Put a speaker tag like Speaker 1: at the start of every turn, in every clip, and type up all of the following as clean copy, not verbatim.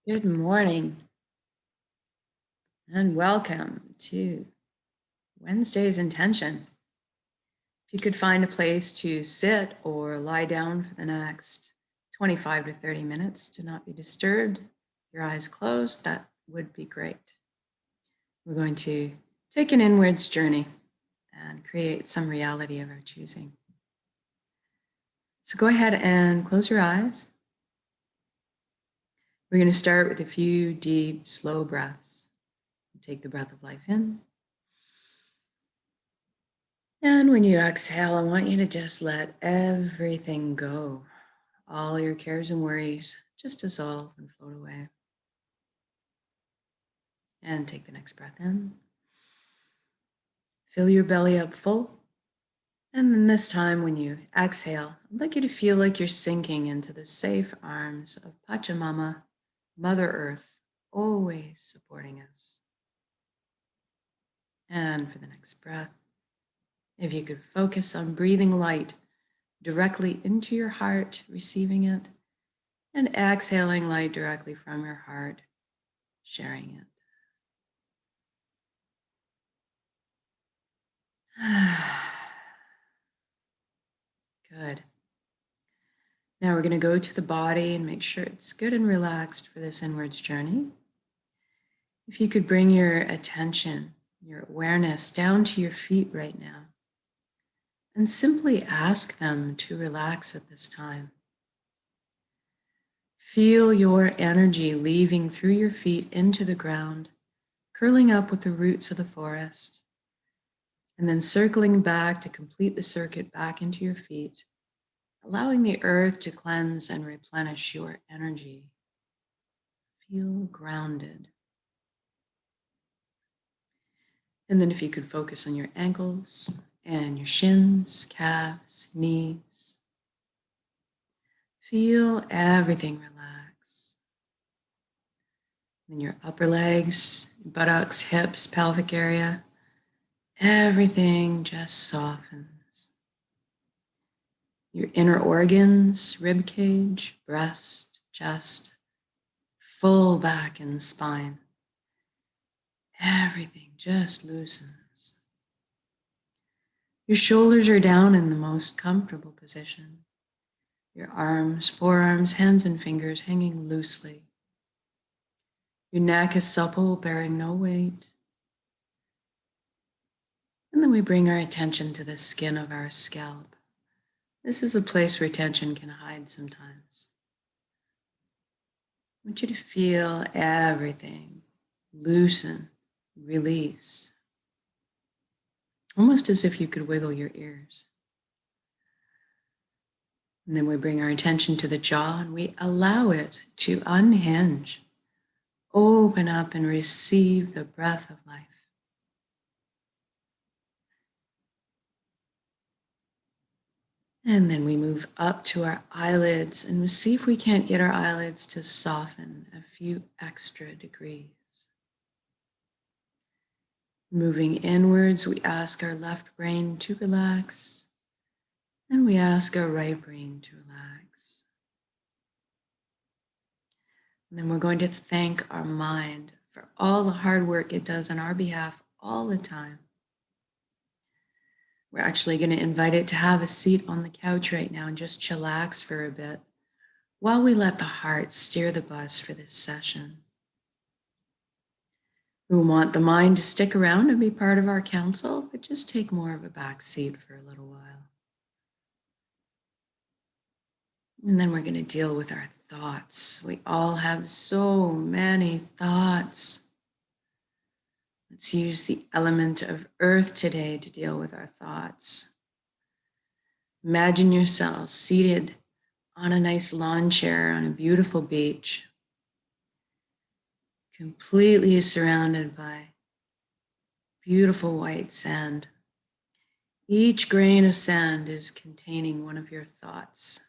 Speaker 1: Good morning and welcome to Wednesday's intention. If you could find a place to sit or lie down for the next 25 to 30 minutes to not be disturbed, your eyes closed, that would be great. We're going to take an inwards journey and create some reality of our choosing. So go ahead and close your eyes. We're going to start with a few deep, slow breaths. Take the breath of life in. And when you exhale, I want you to just let everything go. All your cares and worries just dissolve and float away. And take the next breath in. Fill your belly up full. And then this time when you exhale, I'd like you to feel like you're sinking into the safe arms of Pachamama, Mother Earth, always supporting us. And for the next breath, if you could focus on breathing light directly into your heart, receiving it, and exhaling light directly from your heart, sharing it. Good. Now we're going to go to the body and make sure it's good and relaxed for this inwards journey. If you could bring your attention, your awareness down to your feet right now, and simply ask them to relax at this time. Feel your energy leaving through your feet into the ground, curling up with the roots of the forest, and then circling back to complete the circuit back into your feet, allowing the earth to cleanse and replenish your energy. Feel grounded. And then if you could focus on your ankles and your shins, calves, knees. Feel everything relax. Then your upper legs, buttocks, hips, pelvic area, everything just softens. Your inner organs, rib cage, breast, chest, full back and spine. Everything just loosens. Your shoulders are down in the most comfortable position. Your arms, forearms, hands, and fingers hanging loosely. Your neck is supple, bearing no weight. And then we bring our attention to the skin of our scalp. This is a place where tension can hide sometimes. I want you to feel everything loosen, release. Almost as if you could wiggle your ears. And then we bring our attention to the jaw and we allow it to unhinge, open up and receive the breath of life. And then we move up to our eyelids and we see if we can't get our eyelids to soften a few extra degrees. Moving inwards, we ask our left brain to relax, and we ask our right brain to relax. And then we're going to thank our mind for all the hard work it does on our behalf all the time. We're actually going to invite it to have a seat on the couch right now and just chillax for a bit while we let the heart steer the bus for this session. We want the mind to stick around and be part of our council, but just take more of a back seat for a little while. And then we're going to deal with our thoughts. We all have so many thoughts. Let's use the element of earth today to deal with our thoughts. Imagine yourself seated on a nice lawn chair on a beautiful beach, completely surrounded by beautiful white sand. Each grain of sand is containing one of your thoughts.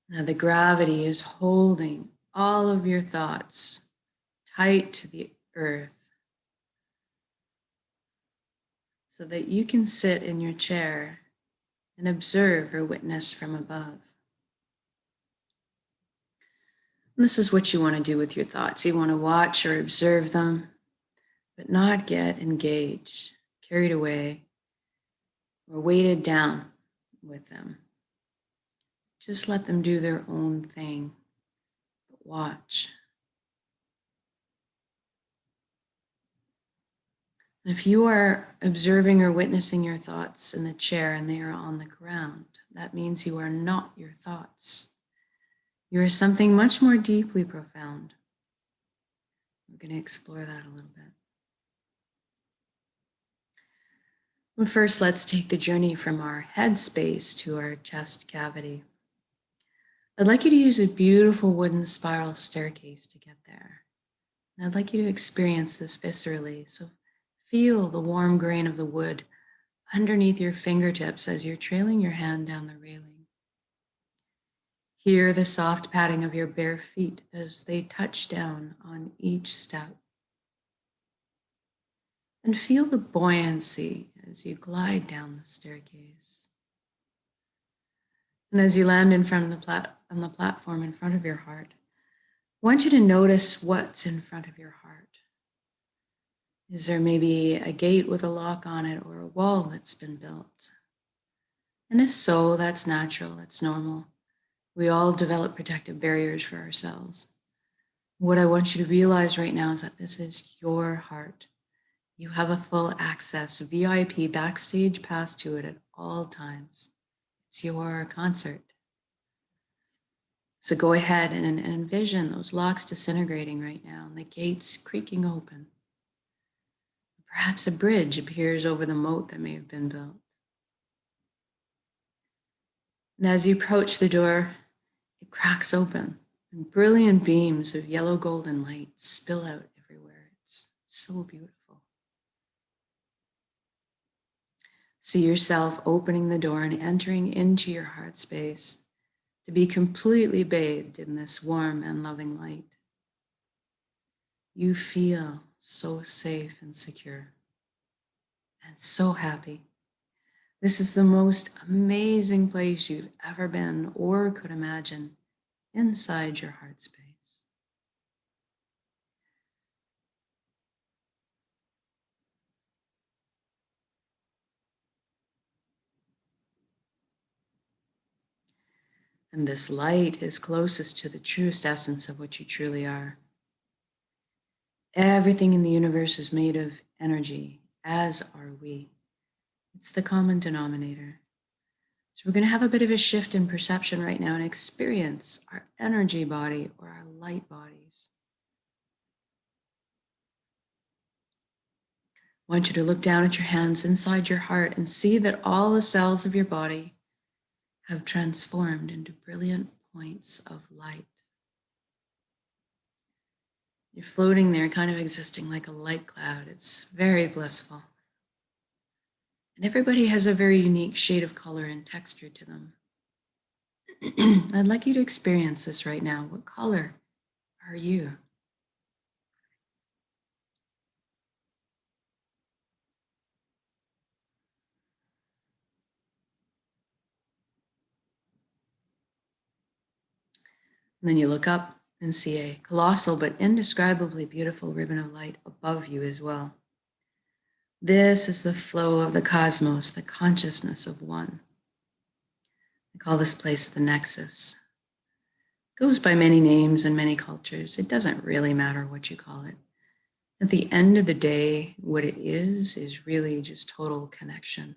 Speaker 1: Now the gravity is holding all of your thoughts tight to the earth so that you can sit in your chair and observe or witness from above. And this is what you want to do with your thoughts. You want to watch or observe them, but not get engaged, carried away, or weighted down with them. Just let them do their own thing. But watch. And if you are observing or witnessing your thoughts in the chair and they are on the ground, that means you are not your thoughts. You are something much more deeply profound. We're going to explore that a little bit. But first, let's take the journey from our head space to our chest cavity. I'd like you to use a beautiful wooden spiral staircase to get there. And I'd like you to experience this viscerally. So feel the warm grain of the wood underneath your fingertips as you're trailing your hand down the railing. Hear the soft padding of your bare feet as they touch down on each step. And feel the buoyancy as you glide down the staircase. And as you land in front of on the platform in front of your heart, I want you to notice what's in front of your heart. Is there maybe a gate with a lock on it or a wall that's been built? And if so, that's natural, that's normal. We all develop protective barriers for ourselves. What I want you to realize right now is that this is your heart. You have a full access, VIP backstage pass to it at all times. It's your concert. So go ahead and envision those locks disintegrating right now and the gates creaking open. Perhaps a bridge appears over the moat that may have been built. And as you approach the door, it cracks open and brilliant beams of yellow golden light spill out everywhere. It's so beautiful. See yourself opening the door and entering into your heart space to be completely bathed in this warm and loving light. You feel so safe and secure and so happy. This is the most amazing place you've ever been or could imagine inside your heart space. And this light is closest to the truest essence of what you truly are. Everything in the universe is made of energy, as are we. It's the common denominator. So we're going to have a bit of a shift in perception right now and experience our energy body or our light bodies. I want you to look down at your hands inside your heart and see that all the cells of your body have transformed into brilliant points of light. You're floating there, kind of existing like a light cloud. It's very blissful. And everybody has a very unique shade of color and texture to them. I'd like you to experience this right now. What color are you? And then you look up and see a colossal but indescribably beautiful ribbon of light above you as well. This is the flow of the cosmos, the consciousness of one. I call this place the Nexus. It goes by many names in many cultures. It doesn't really matter what you call it. At the end of the day, what it is really just total connection.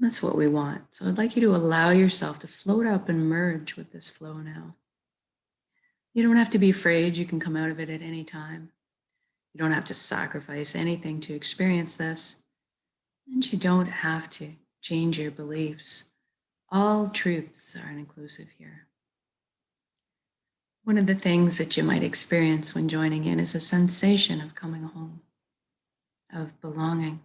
Speaker 1: That's what we want. So I'd like you to allow yourself to float up and merge with this flow now. You don't have to be afraid. You can come out of it at any time. You don't have to sacrifice anything to experience this. And you don't have to change your beliefs. All truths are inclusive here. One of the things that you might experience when joining in is a sensation of coming home, of belonging.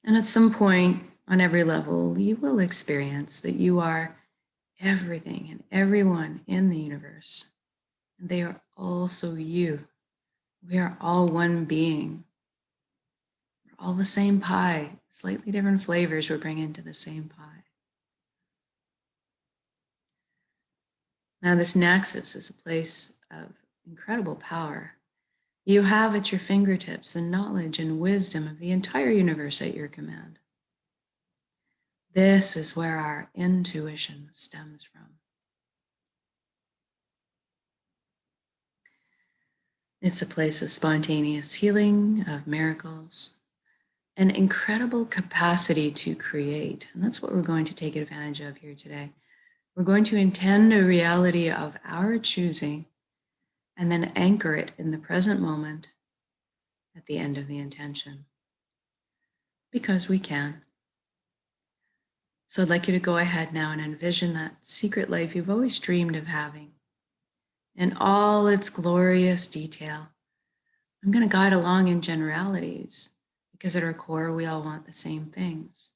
Speaker 1: And at some point on every level, you will experience that you are everything and everyone in the universe. And they are also you. We are all one being. We're all the same pie, slightly different flavors we're bringing to the same pie. Now, this nexus is a place of incredible power. You have at your fingertips the knowledge and wisdom of the entire universe at your command. This is where our intuition stems from. It's a place of spontaneous healing, of miracles, an incredible capacity to create. And that's what we're going to take advantage of here today. We're going to intend a reality of our choosing and then anchor it in the present moment at the end of the intention. Because we can. So I'd like you to go ahead now and envision that secret life you've always dreamed of having in all its glorious detail. I'm going to guide along in generalities because at our core, we all want the same things.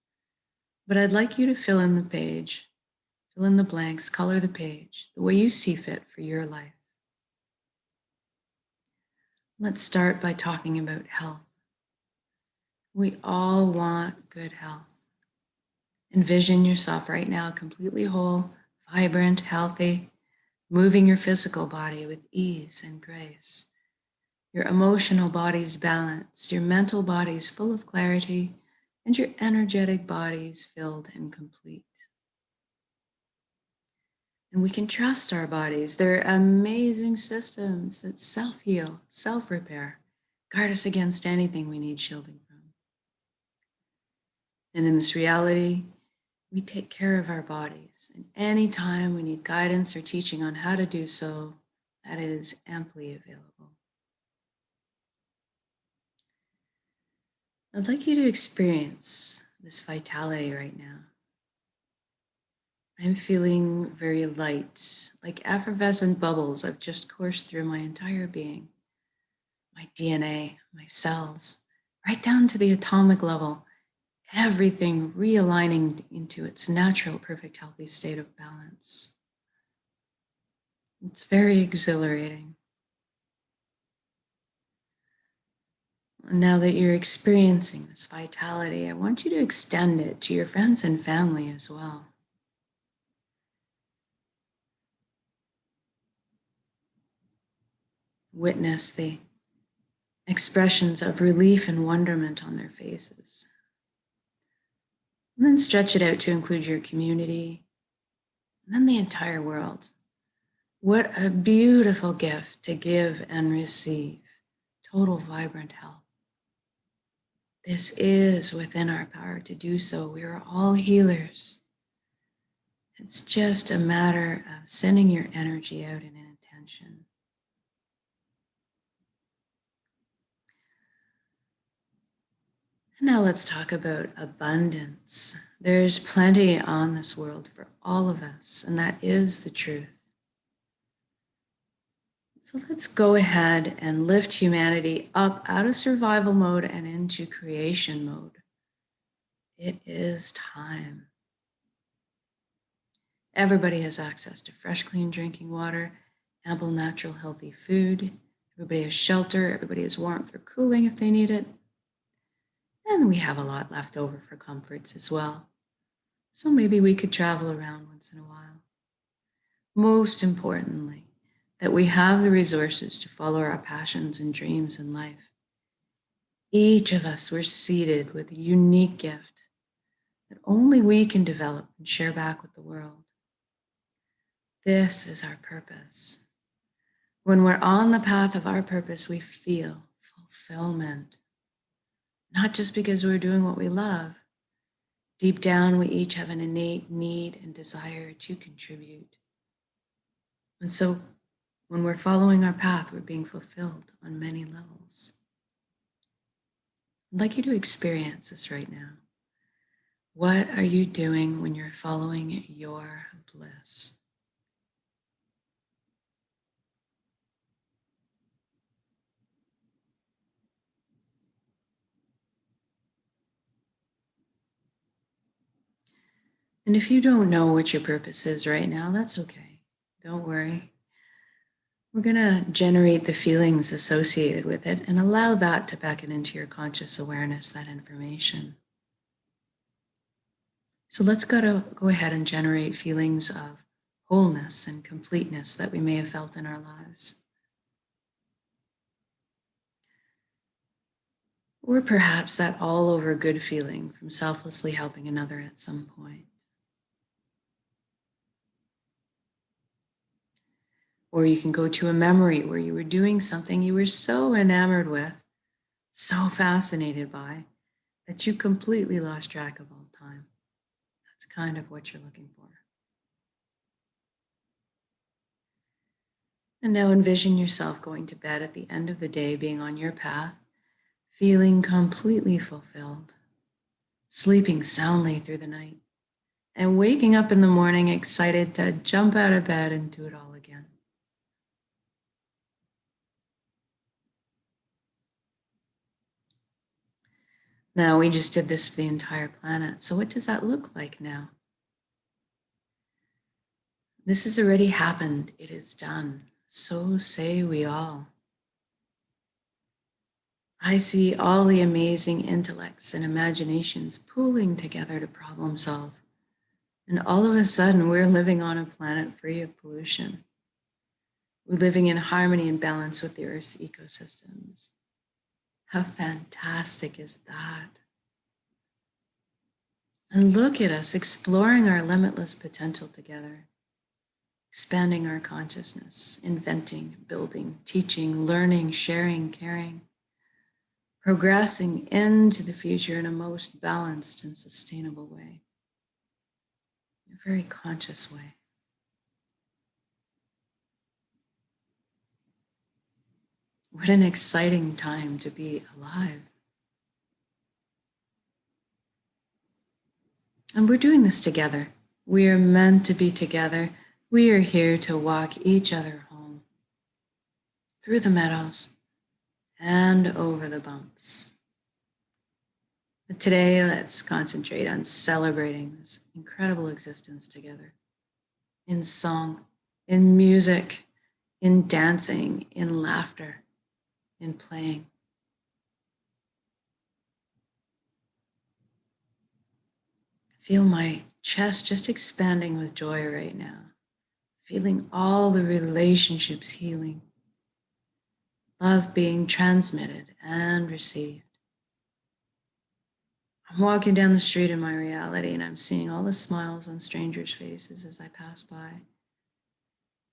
Speaker 1: But I'd like you to fill in the page, fill in the blanks, color the page the way you see fit for your life. Let's start by talking about health. We all want good health. Envision yourself right now completely whole, vibrant, healthy, moving your physical body with ease and grace. Your emotional body's balanced, your mental body's full of clarity, and your energetic body's filled and complete. And we can trust our bodies. They're amazing systems that self-heal, self-repair, guard us against anything we need shielding from. And in this reality, we take care of our bodies. And anytime we need guidance or teaching on how to do so, that is amply available. I'd like you to experience this vitality right now. I'm feeling very light, like effervescent bubbles have just coursed through my entire being. My DNA, my cells, right down to the atomic level, everything realigning into its natural, perfect, healthy state of balance. It's very exhilarating. Now that you're experiencing this vitality, I want you to extend it to your friends and family as well. Witness the expressions of relief and wonderment on their faces. And then stretch it out to include your community and then the entire world. What a beautiful gift to give and receive total vibrant health. This is within our power to do so. We are all healers. It's just a matter of sending your energy out in an intention. And now let's talk about abundance. There's plenty on this world for all of us, and that is the truth. So let's go ahead and lift humanity up out of survival mode and into creation mode. It is time. Everybody has access to fresh, clean drinking water, ample, natural, healthy food. Everybody has shelter. Everybody has warmth or cooling if they need it. And we have a lot left over for comforts as well. So maybe we could travel around once in a while. Most importantly, that we have the resources to follow our passions and dreams in life. Each of us were seated with a unique gift that only we can develop and share back with the world. This is our purpose. When we're on the path of our purpose, we feel fulfillment. Not just because we're doing what we love. Deep down, we each have an innate need and desire to contribute. And so when we're following our path, we're being fulfilled on many levels. I'd like you to experience this right now. What are you doing when you're following your bliss? And if you don't know what your purpose is right now, that's okay. Don't worry. We're going to generate the feelings associated with it and allow that to beckon into your conscious awareness, that information. So let's go ahead and generate feelings of wholeness and completeness that we may have felt in our lives. Or perhaps that all over good feeling from selflessly helping another at some point. Or you can go to a memory where you were doing something you were so enamored with, so fascinated by, that you completely lost track of all time. That's kind of what you're looking for. And now envision yourself going to bed at the end of the day, being on your path, feeling completely fulfilled, sleeping soundly through the night, and waking up in the morning excited to jump out of bed and do it all again. Now, we just did this for the entire planet. So what does that look like now? This has already happened. It is done. So say we all. I see all the amazing intellects and imaginations pooling together to problem solve. And all of a sudden, we're living on a planet free of pollution. We're living in harmony and balance with the Earth's ecosystems. How fantastic is that? And look at us exploring our limitless potential together, expanding our consciousness, inventing, building, teaching, learning, sharing, caring, progressing into the future in a most balanced and sustainable way, in a very conscious way. What an exciting time to be alive. And we're doing this together. We are meant to be together. We are here to walk each other home through the meadows and over the bumps. But today, let's concentrate on celebrating this incredible existence together in song, in music, in dancing, in laughter, in playing. Feel my chest just expanding with joy right now, feeling all the relationships healing, love being transmitted and received. I'm walking down the street in my reality and I'm seeing all the smiles on strangers' faces as I pass by,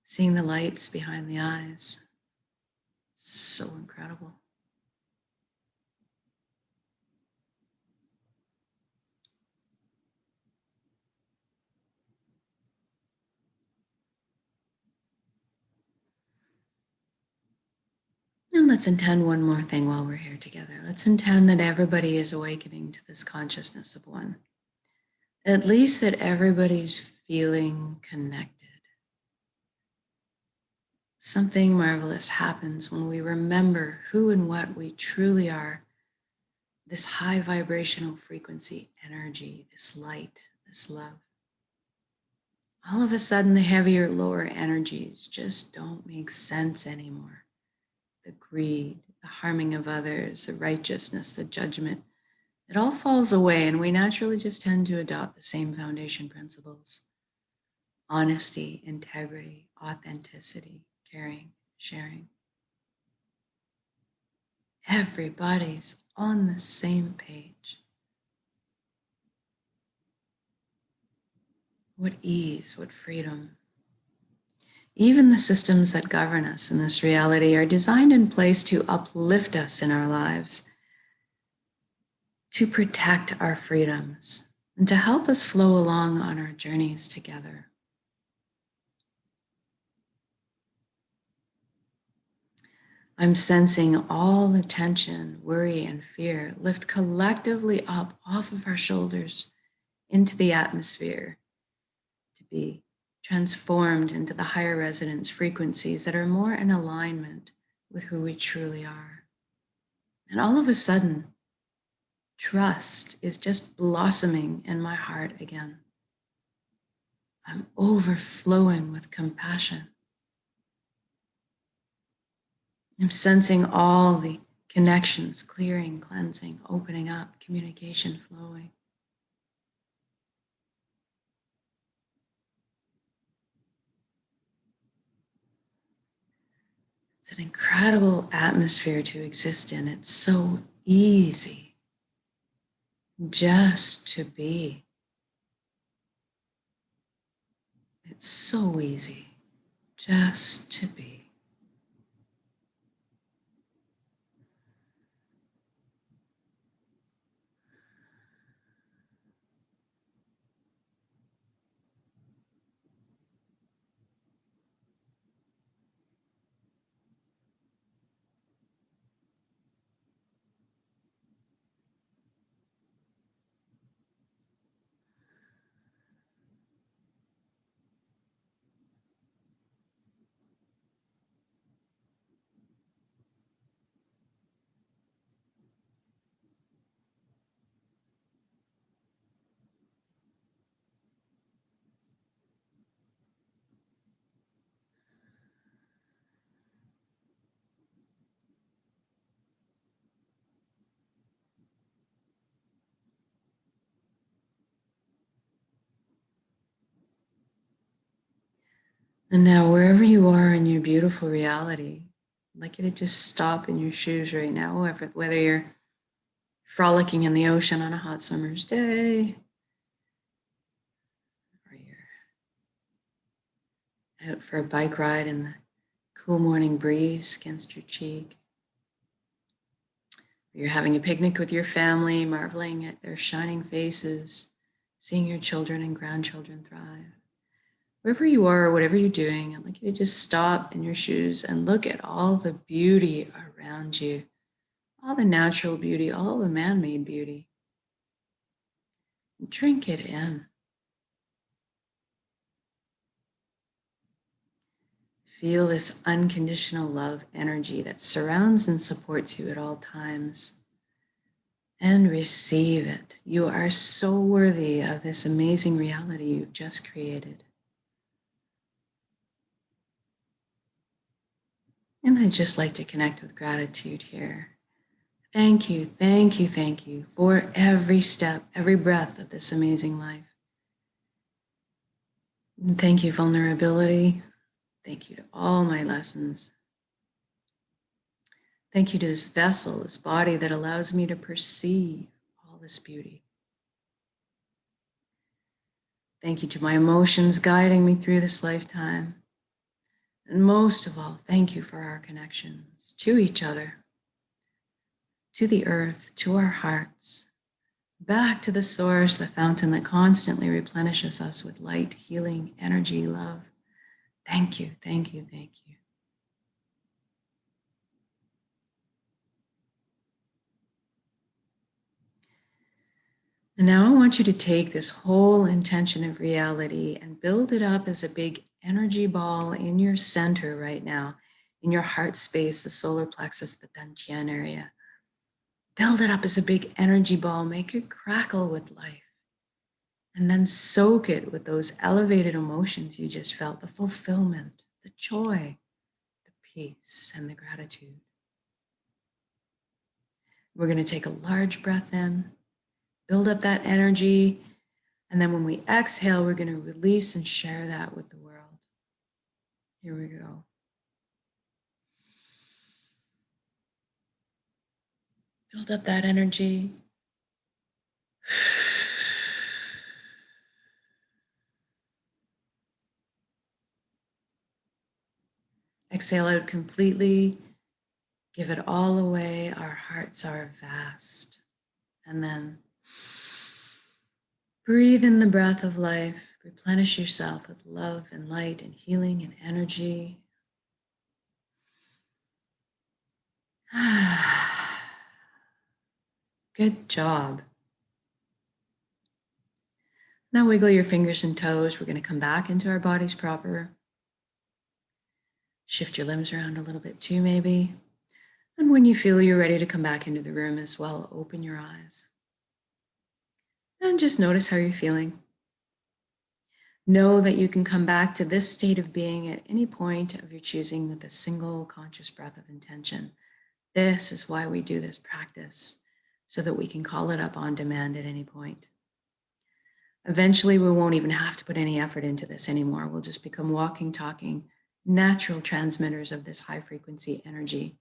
Speaker 1: seeing the lights behind the eyes. It's so incredible. And let's intend one more thing while we're here together. Let's intend that everybody is awakening to this consciousness of one. At least that everybody's feeling connected. Something marvelous happens when we remember who and what we truly are. This high vibrational frequency energy, this light, this love. All of a sudden, the heavier, lower energies just don't make sense anymore. The greed, the harming of others, the righteousness, the judgment, it all falls away, and we naturally just tend to adopt the same foundation principles: honesty, integrity, authenticity, caring, sharing. Everybody's on the same page. What ease, what freedom. Even the systems that govern us in this reality are designed in place to uplift us in our lives, to protect our freedoms, and to help us flow along on our journeys together. I'm sensing all the tension, worry, and fear lift collectively up off of our shoulders into the atmosphere to be transformed into the higher resonance frequencies that are more in alignment with who we truly are. And all of a sudden, trust is just blossoming in my heart again. I'm overflowing with compassion. I'm sensing all the connections clearing, cleansing, opening up, communication flowing. It's an incredible atmosphere to exist in. It's so easy just to be. It's so easy just to be. And now, wherever you are in your beautiful reality, I'd like you to just stop in your shoes right now, whether you're frolicking in the ocean on a hot summer's day, or you're out for a bike ride in the cool morning breeze against your cheek, or you're having a picnic with your family, marveling at their shining faces, seeing your children and grandchildren thrive. Wherever you are, whatever you're doing, I'd like you to just stop in your shoes and look at all the beauty around you, all the natural beauty, all the man-made beauty. Drink it in. Feel this unconditional love energy that surrounds and supports you at all times. And receive it. You are so worthy of this amazing reality you've just created. And I'd just like to connect with gratitude here. Thank you, thank you, thank you for every step, every breath of this amazing life. And thank you, vulnerability. Thank you to all my lessons. Thank you to this vessel, this body that allows me to perceive all this beauty. Thank you to my emotions guiding me through this lifetime. And most of all, thank you for our connections to each other, to the earth, to our hearts, back to the source, the fountain that constantly replenishes us with light, healing, energy, love. Thank you, thank you, thank you. And now I want you to take this whole intention of reality and build it up as a big energy ball in your center right now, in your heart space, the solar plexus, the dantian area. Build it up as a big energy ball, make it crackle with life. And then soak it with those elevated emotions you just felt, the fulfillment, the joy, the peace, and the gratitude. We're going to take a large breath in, build up that energy, and then when we exhale, we're going to release and share that with the world. Here we go. Build up that energy. Exhale out completely. Give it all away. Our hearts are vast. And then breathe in the breath of life. Replenish yourself with love and light and healing and energy. Good job. Now wiggle your fingers and toes. We're going to come back into our bodies proper. Shift your limbs around a little bit too, maybe. And when you feel you're ready to come back into the room as well, open your eyes. And just notice how you're feeling. Know that you can come back to this state of being at any point of your choosing with a single conscious breath of intention. This is why we do this practice, so that we can call it up on demand at any point. Eventually, we won't even have to put any effort into this anymore. We'll just become walking, talking natural transmitters of this high frequency energy.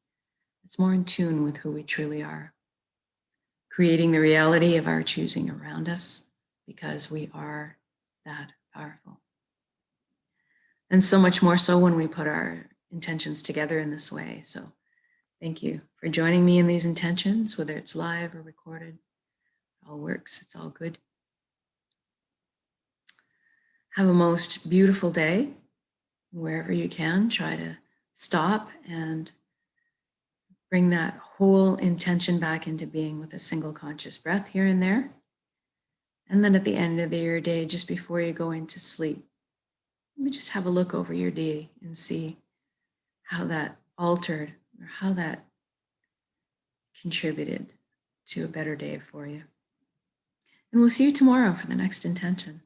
Speaker 1: It's more in tune with who we truly are, creating the reality of our choosing around us because we are that powerful. And so much more so when we put our intentions together in this way. So thank you for joining me in these intentions, whether it's live or recorded. It all works, it's all good. Have a most beautiful day. Wherever you can, try to stop and bring that whole intention back into being with a single conscious breath here and there. And then at the end of your day, just before you go into sleep, let me just have a look over your day and see how that altered or how that contributed to a better day for you. And we'll see you tomorrow for the next intention.